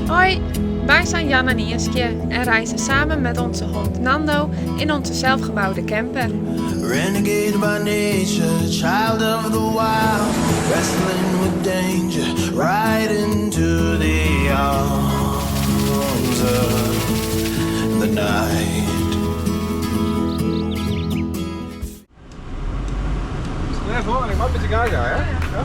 Hoi, wij zijn Jan en Ierske en reizen samen met onze hond Nando in onze zelfgebouwde camper. Renegade by nature, child of the wild, wrestling with danger, right into the arms of the night. Even hoor, ik mag een beetje gaan, hè? Ja?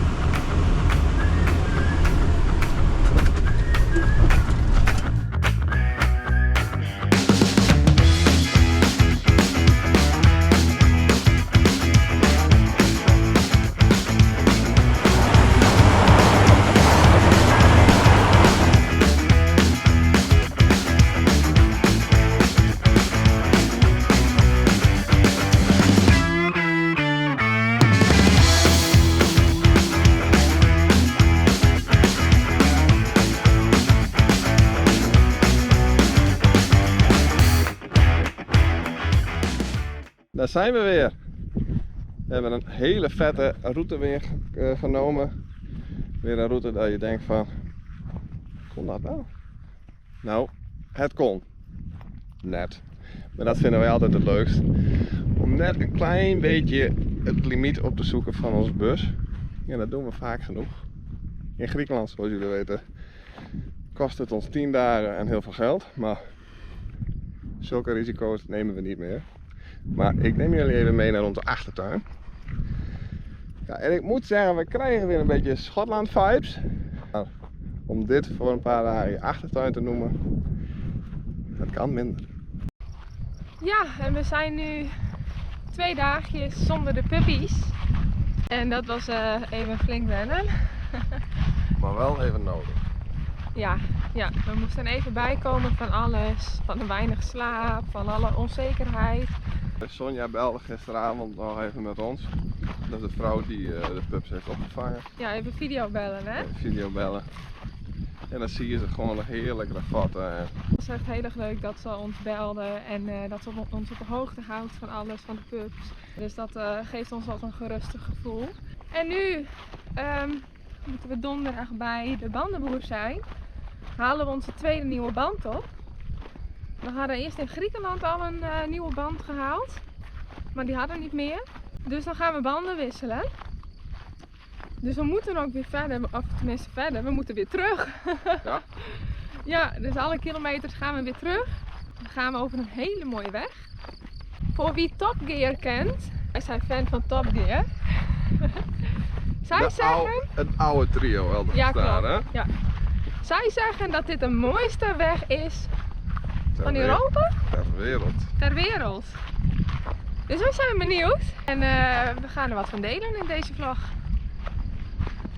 Daar zijn we weer. We hebben een hele vette route weer genomen. Weer een route dat je denkt van, kon dat wel? Nou, het kon. Net. Maar dat vinden wij altijd het leukst. Om net een klein beetje het limiet op te zoeken van onze bus. Ja, dat doen we vaak genoeg. In Griekenland, zoals jullie weten, kost het ons 10 dagen en heel veel geld. Maar zulke risico's nemen we niet meer. Maar ik neem jullie even mee naar onze achtertuin. Ja, en ik moet zeggen, we krijgen weer een beetje Schotland vibes. Nou, om dit voor een paar dagen je achtertuin te noemen, dat kan minder. Ja, en we zijn nu 2 dagjes zonder de puppies. En dat was even flink wennen. Maar wel even nodig. Ja, we moesten even bijkomen van alles. Van de weinig slaap, van alle onzekerheid. Sonja belde gisteravond nog even met ons. Dat is de vrouw die de pups heeft opgevangen. Ja, even videobellen, hè? Video bellen. En dan zie je ze gewoon nog heerlijk vatten. Het was echt heel erg leuk dat ze ons belden en dat ze ons op de hoogte houdt van alles, van de pups. Dus dat geeft ons wel een gerustig gevoel. En nu moeten we donderdag bij de bandenboer zijn. Halen we onze tweede nieuwe band op. We hadden eerst in Griekenland al een nieuwe band gehaald, maar die hadden niet meer. Dus dan gaan we banden wisselen. Dus we moeten ook weer verder, of tenminste verder, we moeten weer terug. Ja? Ja, dus alle kilometers gaan we weer terug. Dan gaan we over een hele mooie weg. Voor wie Top Gear kent, wij zijn fan van Top Gear. Zij zeggen... Het oude trio wel te verstaan, hè? Ja. Zij zeggen dat dit de mooiste weg is van wereld. Europa? Ter wereld. Ter wereld. Dus we zijn benieuwd. En we gaan er wat van delen in deze vlog.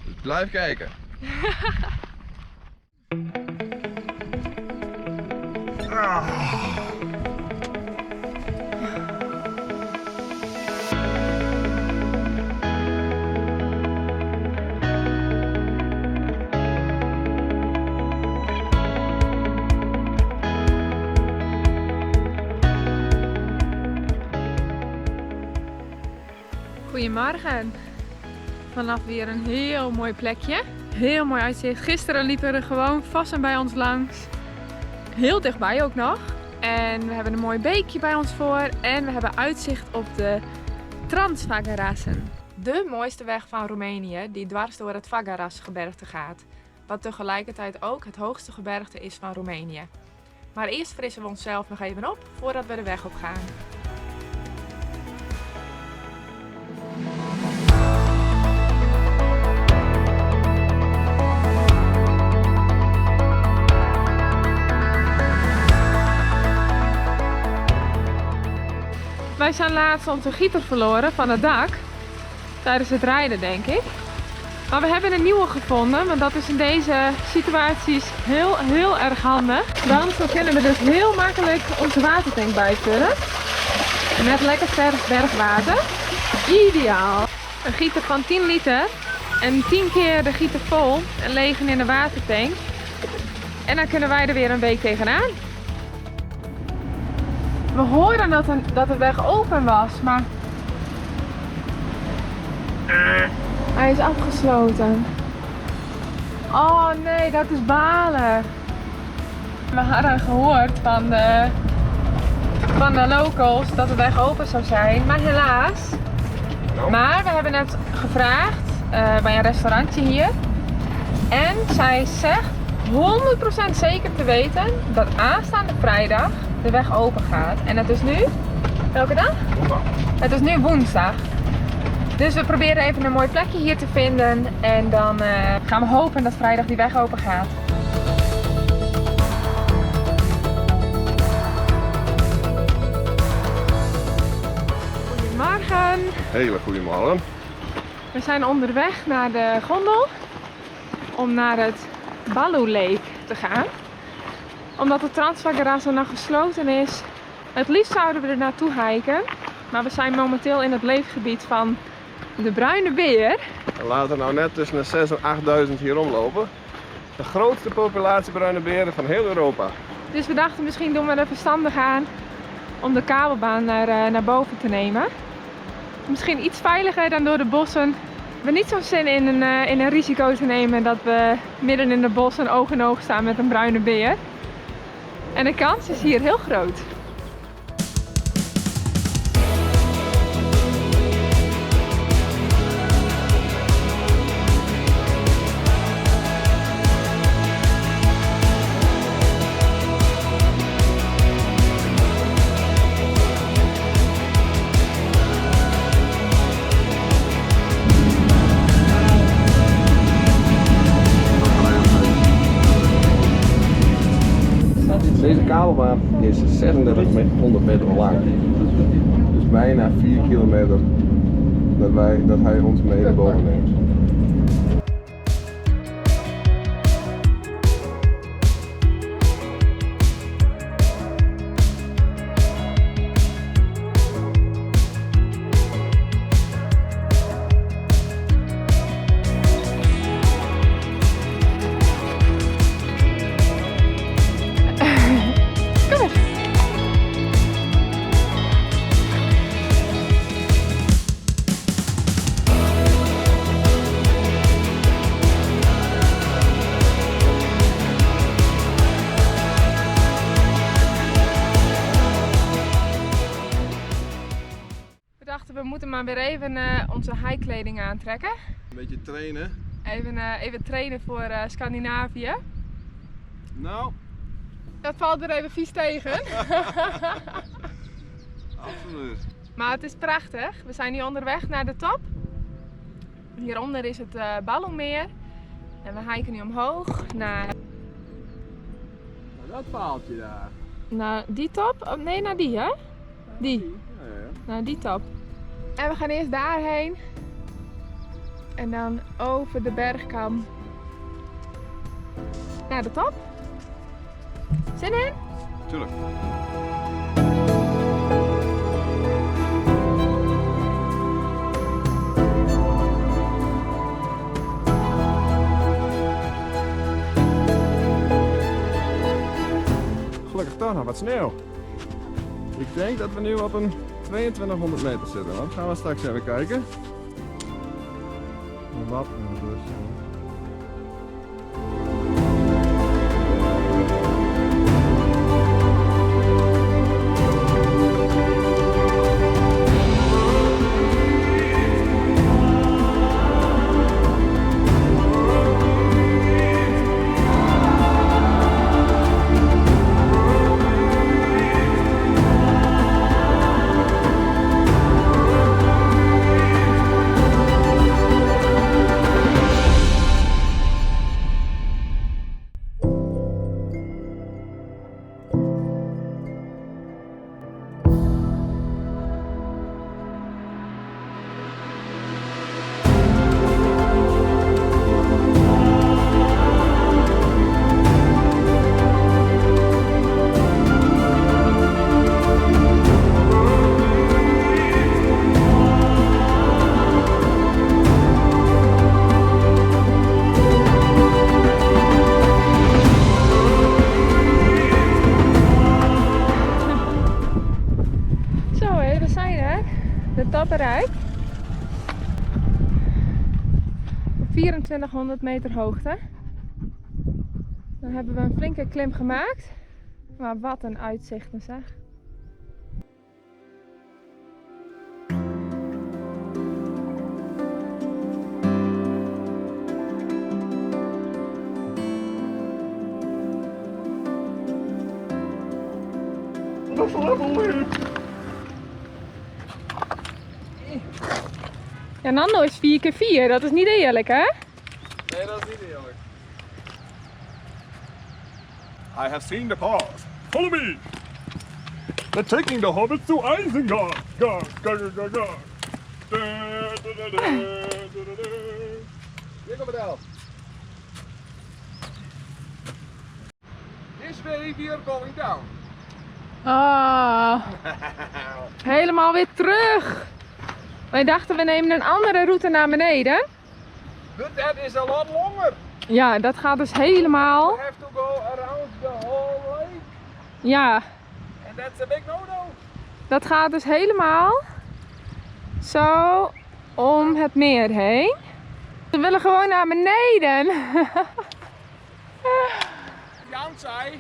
Dus blijf kijken. Goedemorgen. Vanaf weer een heel mooi plekje. Heel mooi uitzicht. Gisteren liepen er gewoon vassen bij ons langs. Heel dichtbij ook nog. En we hebben een mooi beekje bij ons voor. En we hebben uitzicht op de Transfagarasen. De mooiste weg van Roemenië die dwars door het Fagaras-gebergte gaat. Wat tegelijkertijd ook het hoogste gebergte is van Roemenië. Maar eerst frissen we onszelf nog even op voordat we de weg op gaan. Wij zijn laatst onze gieter verloren van het dak. Tijdens het rijden, denk ik. Maar we hebben een nieuwe gevonden, want dat is in deze situaties heel erg handig. Dan zo kunnen we dus heel makkelijk onze watertank bijvullen. Met lekker vers bergwater. Ideaal. Een gieter van 10 liter en 10 keer de gieter vol en legen in de watertank. En dan kunnen wij er weer een week tegenaan. We hoorden dat de weg open was, maar hij is afgesloten. Oh nee, dat is balen. We hadden gehoord van de locals dat de weg open zou zijn, maar helaas. Maar we hebben net gevraagd bij een restaurantje hier. En zij zegt 100% zeker te weten dat aanstaande vrijdag de weg open gaat. En het is nu, welke dag? Woensdag. Het is nu woensdag. Dus we proberen even een mooi plekje hier te vinden. En dan gaan we hopen dat vrijdag die weg open gaat. Goedemorgen. Hele goede morgen. We zijn onderweg naar de gondel om naar het Baloo Lake te gaan. Omdat de Transvagarasa nog gesloten is. Het liefst zouden we er naartoe hiken. Maar we zijn momenteel in het leefgebied van de bruine beer. We laten nou net tussen de 6.000 en 8.000 hier rondlopen. De grootste populatie bruine beren van heel Europa. Dus we dachten misschien doen we er verstandig aan om de kabelbaan naar boven te nemen. Misschien iets veiliger dan door de bossen. We hebben niet zo'n zin in een risico te nemen dat we midden in de bossen oog in oog staan met een bruine beer. En de kans is hier heel groot. Deze kabelbaan is 3600 meter lang. Dus bijna 4 kilometer dat hij ons mee naar boven neemt. We moeten maar weer even onze hikekleding aantrekken. Een beetje trainen. Even trainen voor Scandinavië. Nou, Dat valt er even vies tegen. absoluut. Maar het is prachtig. We zijn nu onderweg naar de top. Hieronder is het Baloo-meer. En we hiken nu omhoog naar... Dat paaltje daar. Naar die top? Oh, nee, naar die hè? Die. Ja. Naar die top. En we gaan eerst daarheen. En dan over de bergkam. Naar de top. Zin in? Tuurlijk. Gelukkig toch nog wat sneeuw. Ik denk dat we nu op een 2200 meter zitten. Dan gaan we straks even kijken. Wat een rust. De top bereikt. Op 2400 meter hoogte. Dan hebben we een flinke klim gemaakt. Maar wat een uitzichten zeg. Ja, Nando is 4x4, dat is niet eerlijk hè? Nee, dat is niet eerlijk. I have seen the path. Follow me. They're taking the hobbits to Isengard. Hier komt het elf. This way we are going down. Ah, helemaal weer terug. Wij dachten we nemen een andere route naar beneden. But that is a lot longer. Ja, dat gaat dus helemaal. We have to go around the whole lake. Ja, And that's a big no-no. dat gaat dus helemaal zo om het meer heen. We willen gewoon naar beneden. Jan zei,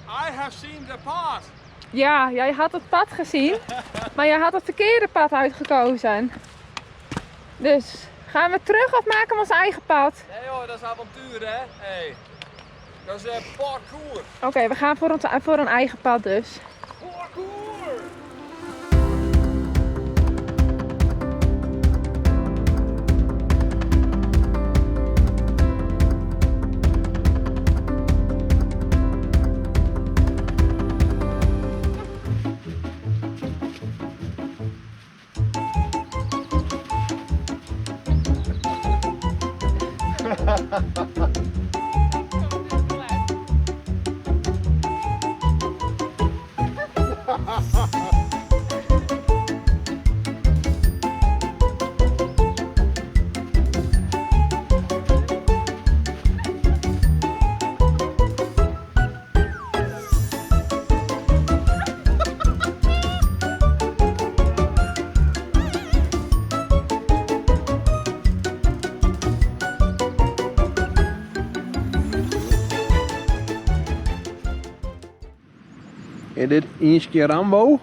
I have seen the path. Ja, jij had het pad gezien, maar jij had het verkeerde pad uitgekozen. Dus gaan we terug of maken we ons eigen pad? Nee hoor, dat is avontuur hè. Hey. Dat is parkour. Oké, we gaan voor een eigen pad dus. Parkour! Is dit eens keer Rambo?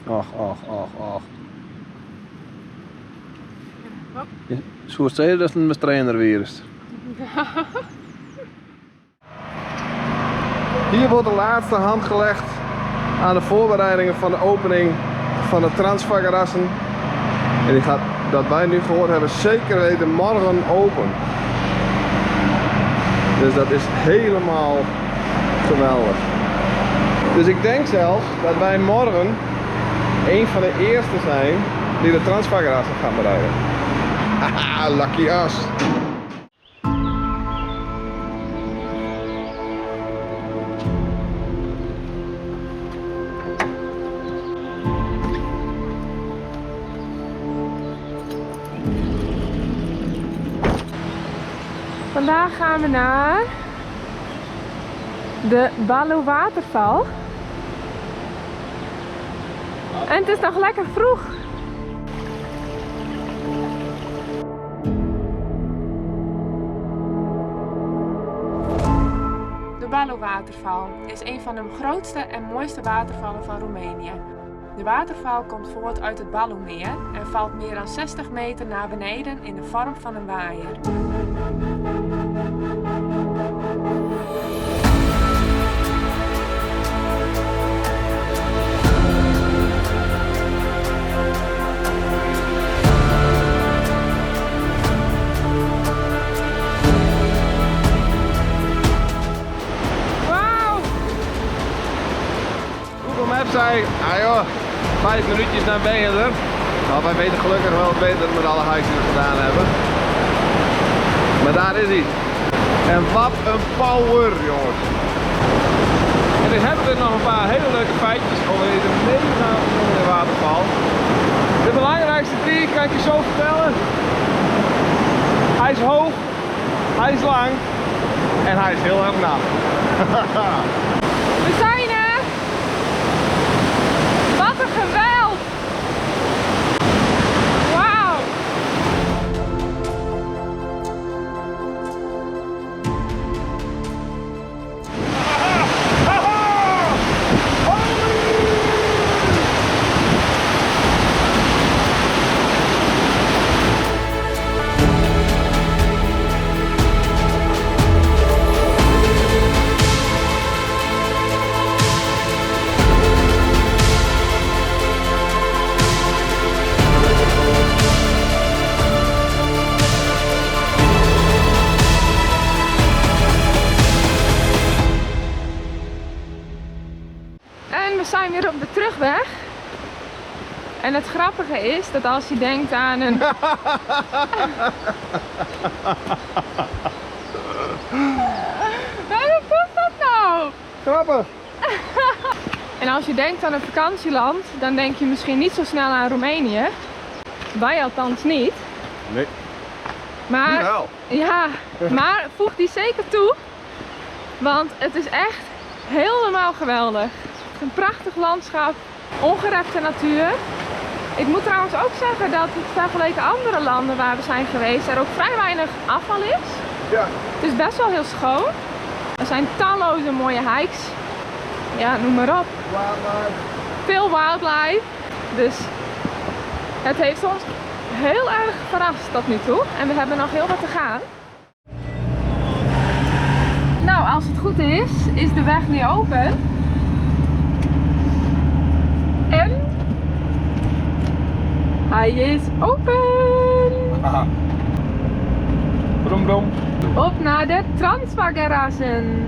Ach. Zo zei dat het een trainer weer is. Hier wordt de laatste hand gelegd aan de voorbereidingen van de opening van de Transfagarassen. En die gaat, dat wij nu gehoord hebben, zeker weten morgen open. Dus dat is helemaal geweldig. Dus ik denk zelfs dat wij morgen een van de eerste zijn die de Transfagarassen gaan bereiden. Haha, lucky us! Vandaag gaan we naar de Ballo waterval. En het is nog lekker vroeg. De Ballo waterval is een van de grootste en mooiste watervallen van Roemenië. De waterval komt voort uit het Ballomeer en valt meer dan 60 meter naar beneden in de vorm van een waaier. Google Maps zei, ah joh, 5 minuutjes naar ben je er. Nou, wij weten gelukkig wel beter met alle huizen die we gedaan hebben. Maar daar is hij. En wat een power, jongens. En dan hebben we nog een paar hele leuke feitjes over deze mega mooie waterval. De belangrijkste 3 kan ik je zo vertellen. Hij is hoog, hij is lang en hij is heel erg nat. We zijn er! Wat een geweld! Wauw! terugweg. En het grappige is dat als je denkt aan een... Hoe was dat nou? Grappig! En als je denkt aan een vakantieland, dan denk je misschien niet zo snel aan Roemenië. Wij althans niet. Nee. Maar, Jawel. ja, maar voeg die zeker toe. Want het is echt helemaal geweldig. Het is een prachtig landschap, ongerepte natuur. Ik moet trouwens ook zeggen dat het vergeleken andere landen waar we zijn geweest, er ook vrij weinig afval is. Ja. Het is best wel heel schoon. Er zijn talloze mooie hikes. Ja, noem maar op. Veel wildlife. Dus het heeft ons heel erg verrast tot nu toe. En we hebben nog heel wat te gaan. Nou, als het goed is de weg nu open. En hij is open! Haha. Brom brom. Op naar de Transfagarazen.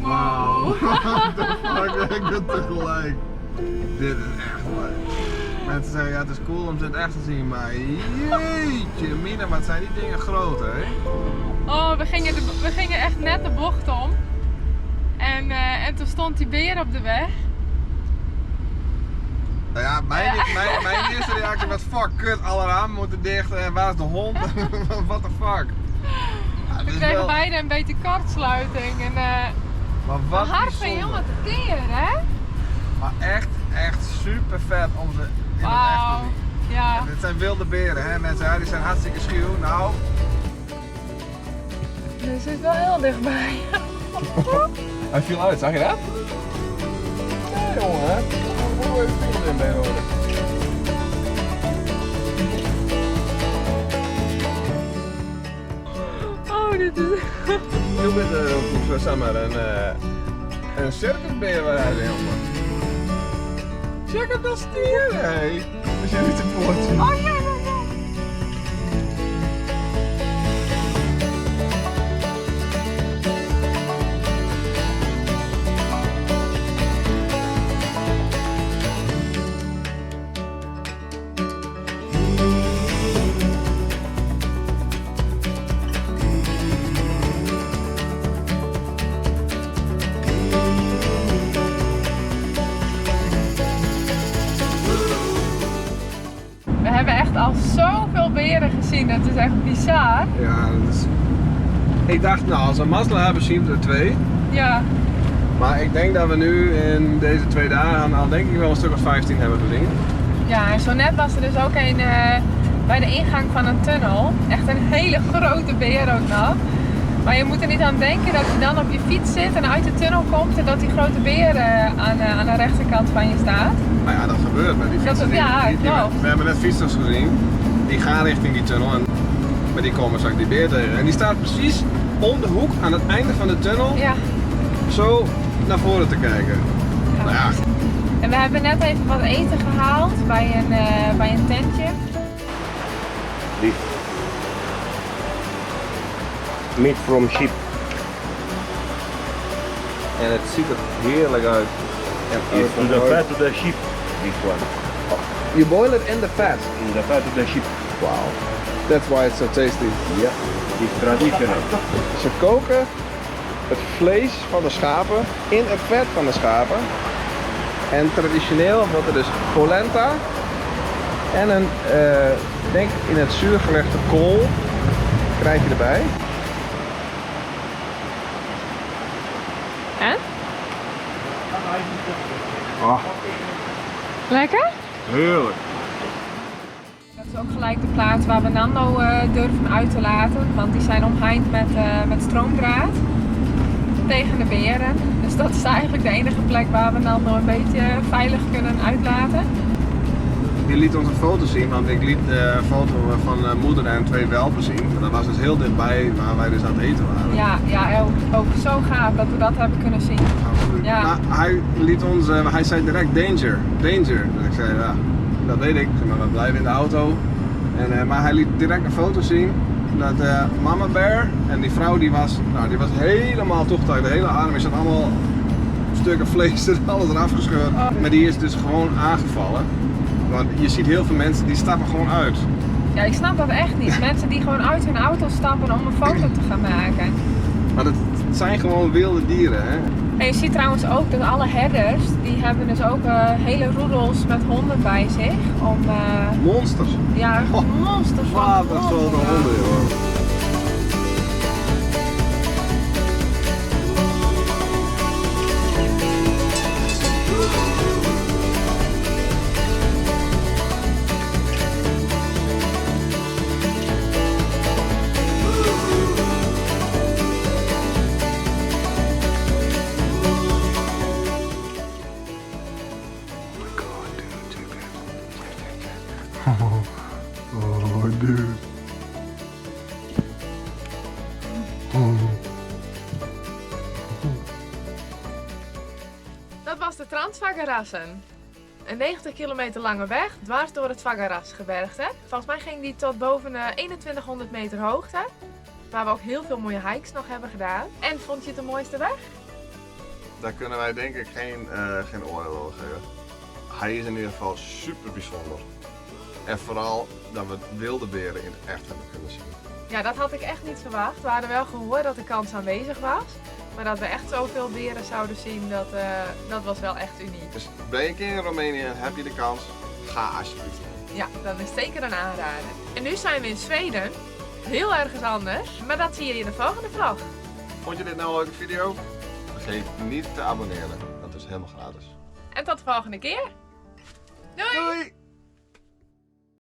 Wauw. Ik ben tegelijk. Dit is echt leuk. Mensen zeggen ja, het is cool om het echt te zien, maar jeetje mina, wat zijn die dingen groot, hè? Oh, we gingen echt net de bocht om. En toen stond die beer op de weg. Nou ja, mijn eerste reactie was fuck, kut, alle ramen moeten dicht en waar is de hond? What the fuck? Ja, We kregen beide een beetje kortsluiting. En, maar wat hard van je helemaal te keren, hè? Maar echt super vet om ze in het echt te Wauw. zien. Ja. En dit zijn wilde beren, hè? Mensen, ja, die zijn hartstikke schuw. Nou. Dit zit wel heel dichtbij. Hij viel uit, zag je dat? Ja, jongen, hè? Hoe even vinger erin bij horen. Oh, dit is... Nu met we samen een circusbeer rijden, jongen. Check op dat stier, hé. Als je niet te poort ziet. Oh ja, ja, ja. zien. Dat is echt bizar. Ja, dat is... Ik dacht, nou, als we mazzel hebben, zien we er 2. Ja. Maar ik denk dat we nu in deze 2 dagen al denk ik wel een stuk of 15 hebben gezien. Ja, en zo net was er dus ook een bij de ingang van een tunnel. Echt een hele grote beer ook nog. Maar je moet er niet aan denken dat je dan op je fiets zit en uit de tunnel komt en dat die grote beer aan de rechterkant van je staat. Nou ja, dat gebeurt met die fietsers. We hebben net fietsers gezien, die gaan richting die tunnel, maar die komen straks die beer tegen. En die staat precies om de hoek aan het einde van de tunnel, Ja. zo naar voren te kijken. Ja. Nou ja, En we hebben net even wat eten gehaald bij een tentje. This meat from sheep. en het ziet er heerlijk uit. It's in the fat of the sheep. This one. You boil it in the fat. In the fat of the sheep. Wow. That's why it's so tasty. Yeah. It's traditional. Ze koken het vlees van de schapen in het vet van de schapen. En traditioneel wordt er dus polenta en een, denk in het zuur gelegde kool krijg je erbij. En? Oh, Lekker? heerlijk. Dat is ook gelijk de plaats waar we Nando durven uit te laten, want die zijn omheind met stroomdraad tegen de beren. Dus dat is eigenlijk de enige plek waar we Nando een beetje veilig kunnen uitlaten. Je liet ons een foto zien, want ik liet een foto van moeder en 2 welpen zien. Maar dat was dus heel dichtbij waar wij dus aan het eten waren. Ja, ook zo gaaf dat we dat hebben kunnen zien. Absoluut. Ja. Maar hij liet ons, hij zei direct danger. Dus ik zei ja, dat weet ik. Maar we blijven in de auto. Maar hij liet direct een foto zien. Dat mama bear en die vrouw die was helemaal toegetuigd. De hele arm is allemaal stukken vlees en alles eraf gescheurd. Oh. Maar die is dus gewoon aangevallen. Want je ziet heel veel mensen die stappen gewoon uit. Ja, ik snap dat echt niet. Mensen die gewoon uit hun auto stappen om een foto te gaan maken. Maar het zijn gewoon wilde dieren, hè? En je ziet trouwens ook dat alle herders, die hebben dus ook hele roedels met honden bij zich. Om Monsters. ja, monsters van Wat een grote honden, joh. Oh, dude. Dat was de Transvagarassen. Een 90 kilometer lange weg dwars door het Vagarasgebergte. Volgens mij ging die tot boven 2100 meter hoogte. Waar we ook heel veel mooie hikes nog hebben gedaan. En vond je het de mooiste weg? Daar kunnen wij denk ik geen oordeel over geven. Hij is in ieder geval super bijzonder. En vooral dat we wilde beren in het echt hebben kunnen zien. Ja, dat had ik echt niet verwacht. We hadden wel gehoord dat de kans aanwezig was. Maar dat we echt zoveel beren zouden zien, dat was wel echt uniek. Dus ben je een keer in Roemenië en heb je de kans, ga alsjeblieft heen. Ja, dat is zeker een aanrader. En nu zijn we in Zweden. Heel ergens anders. Maar dat zie je in de volgende vlog. Vond je dit nou een leuke video? Vergeet niet te abonneren. Dat is helemaal gratis. En tot de volgende keer. Doei! Doei!